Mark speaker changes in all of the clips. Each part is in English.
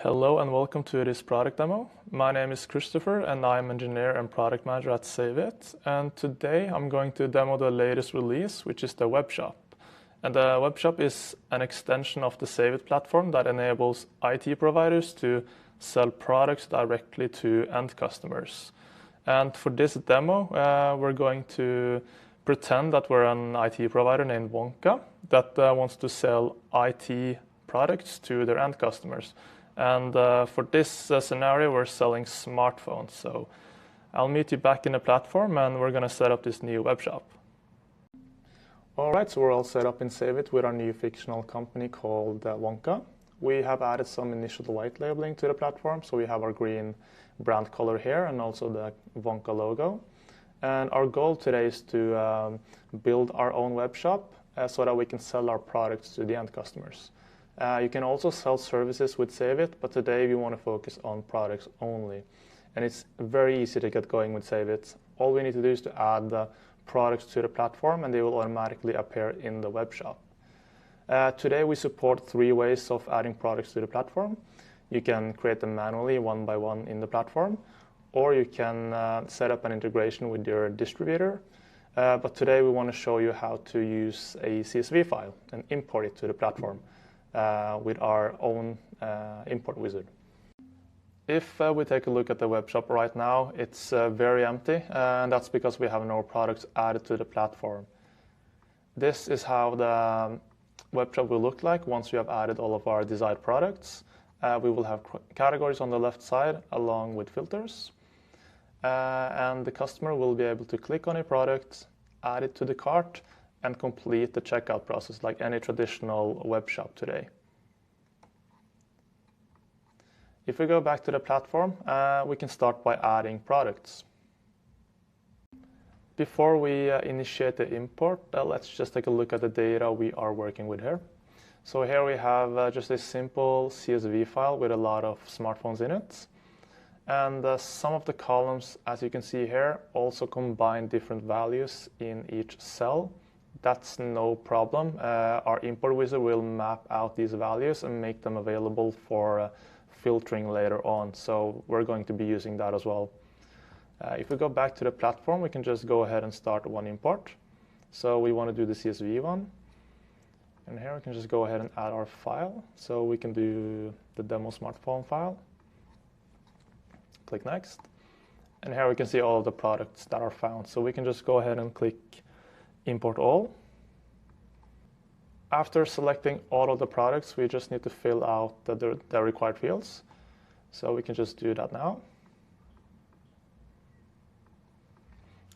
Speaker 1: Hello and welcome to this product demo. My name is Christopher and I'm engineer and product manager at ZaveIT. And today I'm going to demo the latest release, which is the Webshop. And the Webshop is an extension of the ZaveIT platform that enables IT providers to sell products directly to end customers. And for this demo, we're going to pretend that we're an IT provider named Wonka that wants to sell IT products to their end customers. And for this scenario, we're selling smartphones. So I'll meet you back in the platform and we're going to set up this new web shop. All right, so we're all set up in ZaveIT with our new fictional company called Wonka. We have added some initial white labeling to the platform. So we have our green brand color here and also the Wonka logo. And our goal today is to build our own web shop so that we can sell our products to the end customers. You can also sell services with ZaveIT, but today we want to focus on products only. And it's very easy to get going with ZaveIT. All we need to do is to add the products to the platform and they will automatically appear in the web shop. Today we support 3 ways of adding products to the platform. You can create them manually one by one in the platform, or you can set up an integration with your distributor. But today we want to show you how to use a CSV file and import it to the platform. With our own import wizard. If we take a look at the web shop right now, it's very empty, and that's because we have no products added to the platform. This is how the web shop will look like once we have added all of our desired products. We will have categories on the left side along with filters, and the customer will be able to click on a product, add it to the cart, and complete the checkout process like any traditional web shop today. If we go back to the platform, we can start by adding products. Before we initiate the import, let's just take a look at the data we are working with here. So here we have just a simple CSV file with a lot of smartphones in it. And some of the columns, as you can see here, also combine different values in each cell. That's no problem. Our import wizard will map out these values and make them available for filtering later on. So we're going to be using that as well. If we go back to the platform, we can just go ahead and start one import. So we want to do the CSV one. And here we can just go ahead and add our file. So we can do the demo smartphone file. Click next. And here we can see all of the products that are found. So we can just go ahead and click import all. After selecting all of the products, we just need to fill out the required fields. So we can just do that now.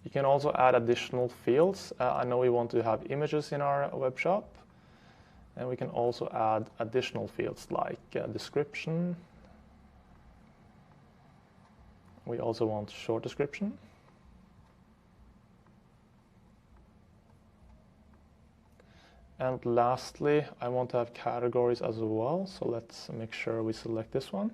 Speaker 1: You can also add additional fields. I know we want to have images in our web shop. And we can also add additional fields like description. We also want short description. And lastly, I want to have categories as well. So let's make sure we select this one.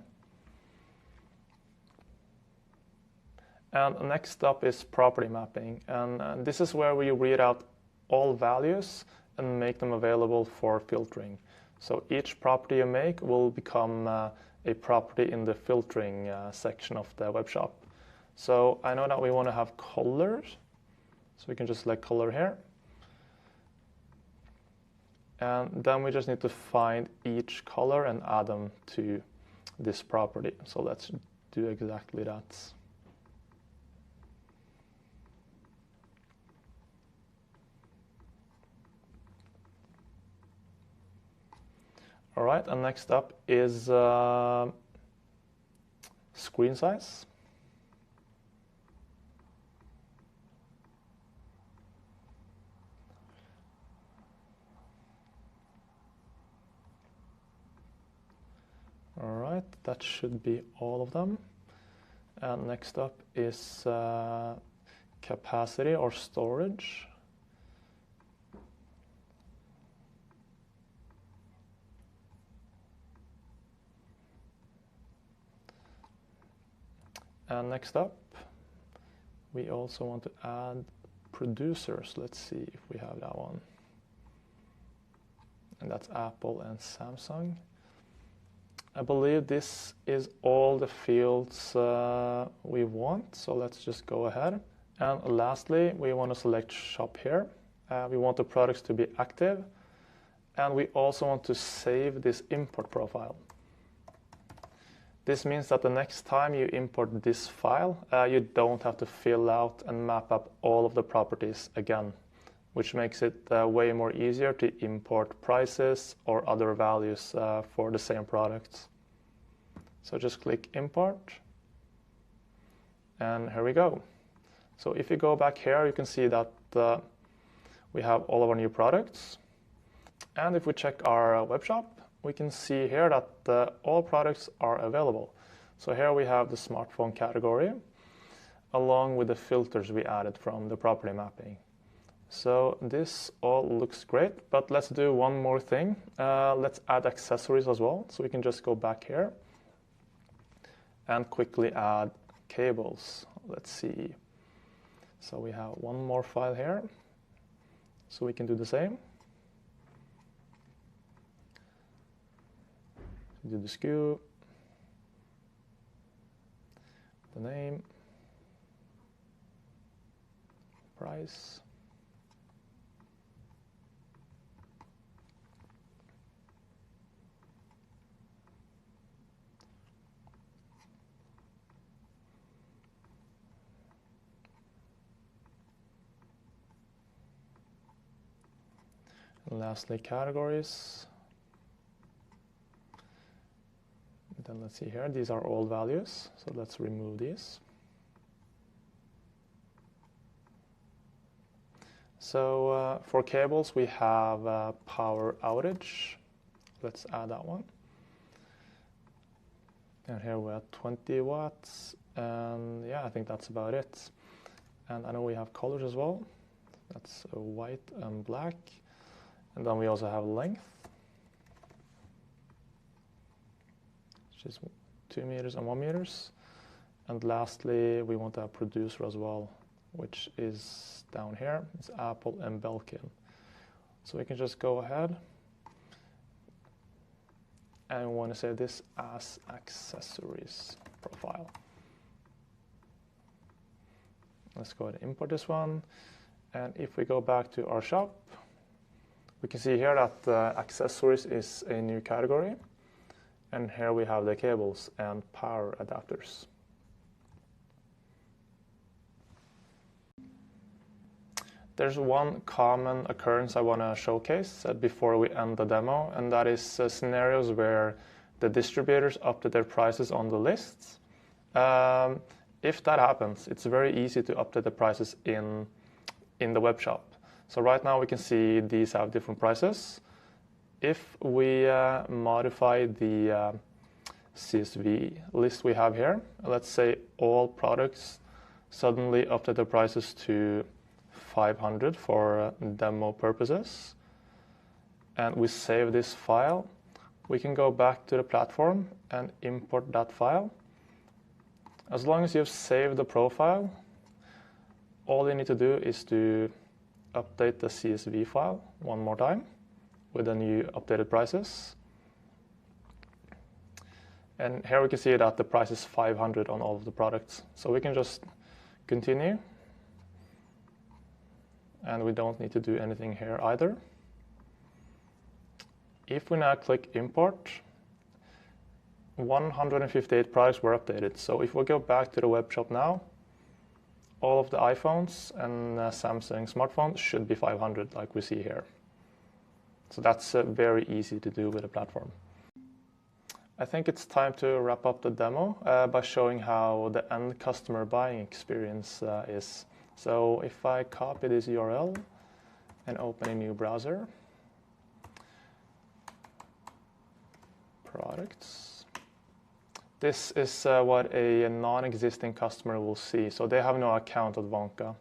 Speaker 1: And next up is property mapping. And this is where we read out all values and make them available for filtering. So each property you make will become a property in the filtering section of the web shop. So I know that we want to have colors. So we can just select color here. And then we just need to find each color and add them to this property. So let's do exactly that. All right, and next up is screen size. All right, that should be all of them. And next up is capacity or storage. And next up, we also want to add producers. Let's see if we have that one. And that's Apple and Samsung. I believe this is all the fields we want, so let's just go ahead. And lastly, we want to select shop here. We want the products to be active, and we also want to save this import profile. This means that the next time you import this file, you don't have to fill out and map up all of the properties again, which makes it way more easier to import prices or other values for the same products. So just click import, and here we go. So if you go back here, you can see that we have all of our new products. And if we check our web shop, we can see here that all products are available. So here we have the smartphone category, along with the filters we added from the property mapping. So this all looks great, but let's do one more thing. Let's add accessories as well. So we can just go back here and quickly add cables. Let's see. So we have one more file here. So we can do the same. Do the SKU, the name, price. And lastly, categories. Then let's see here, these are all values, so let's remove these. So for cables, we have power outage. Let's add that one. And here we're at 20 watts, and yeah, I think that's about it. And I know we have colors as well. That's white and black. And then we also have length, which is 2 meters and 1 meters. And lastly, we want to have producer as well, which is down here. It's Apple and Belkin. So we can just go ahead and we want to save this as accessories profile. Let's go ahead and import this one. And if we go back to our shop, we can see here that accessories is a new category. And here we have the cables and power adapters. There's one common occurrence I want to showcase before we end the demo, and that is scenarios where the distributors update their prices on the lists. If that happens, it's very easy to update the prices in the web shop. So right now we can see these have different prices. If we modify the CSV list we have here, let's say all products suddenly update their prices to 500 for demo purposes, and we save this file, we can go back to the platform and import that file. As long as you've saved the profile, all you need to do is to update the CSV file one more time with the new updated prices. And here we can see that the price is 500 on all of the products. So we can just continue. And we don't need to do anything here either. If we now click import, 158 products were updated. So if we go back to the web shop now, all of the iPhones and Samsung smartphones should be 500 like we see here. So that's very easy to do with a platform. I think it's time to wrap up the demo by showing how the end customer buying experience is. So if I copy this URL and open a new browser, products, this is what a non-existing customer will see. So they have no account at Wonka.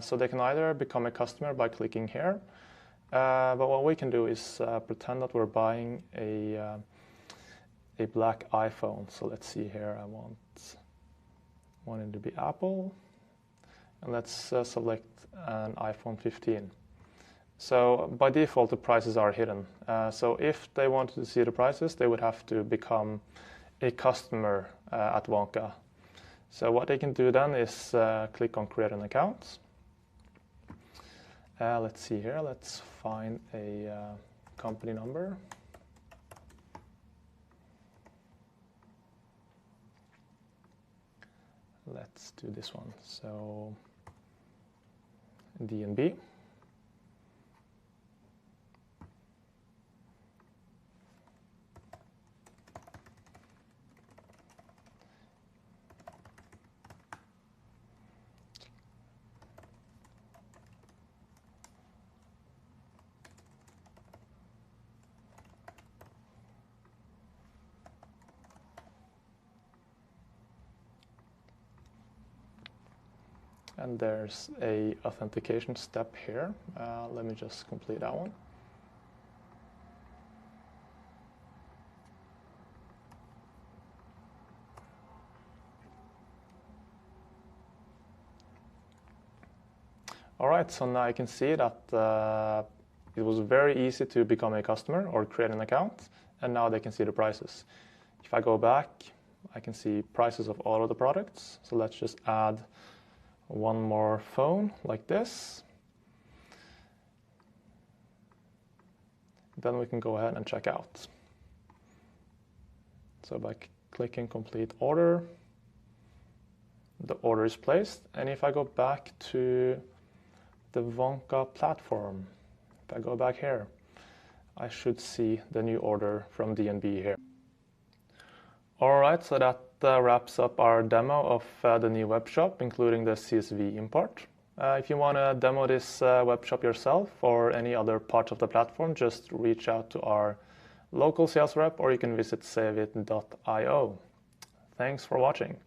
Speaker 1: So they can either become a customer by clicking here, but what we can do is pretend that we're buying a black iPhone. So let's see here, I want it to be Apple. And let's select an iPhone 15. So by default, the prices are hidden. So if they wanted to see the prices, they would have to become a customer at Wonka. So what they can do then is click on create an account. Let's see here, let's find a company number. Let's do this one. So DNB. And there's a authentication step here. Let me just complete that one. All right, so now you can see that it was very easy to become a customer or create an account, and now they can see the prices. If I go back, I can see prices of all of the products. So let's just add one more phone like this. Then we can go ahead and check out. So by clicking complete order, the order is placed. And if I go back to the Wonka platform, if I go back here, I should see the new order from DNB here. All right, so that wraps up our demo of the new web shop, including the CSV import. If you want to demo this web shop yourself or any other part of the platform, just reach out to our local sales rep, or you can visit ZaveIT.io. Thanks for watching.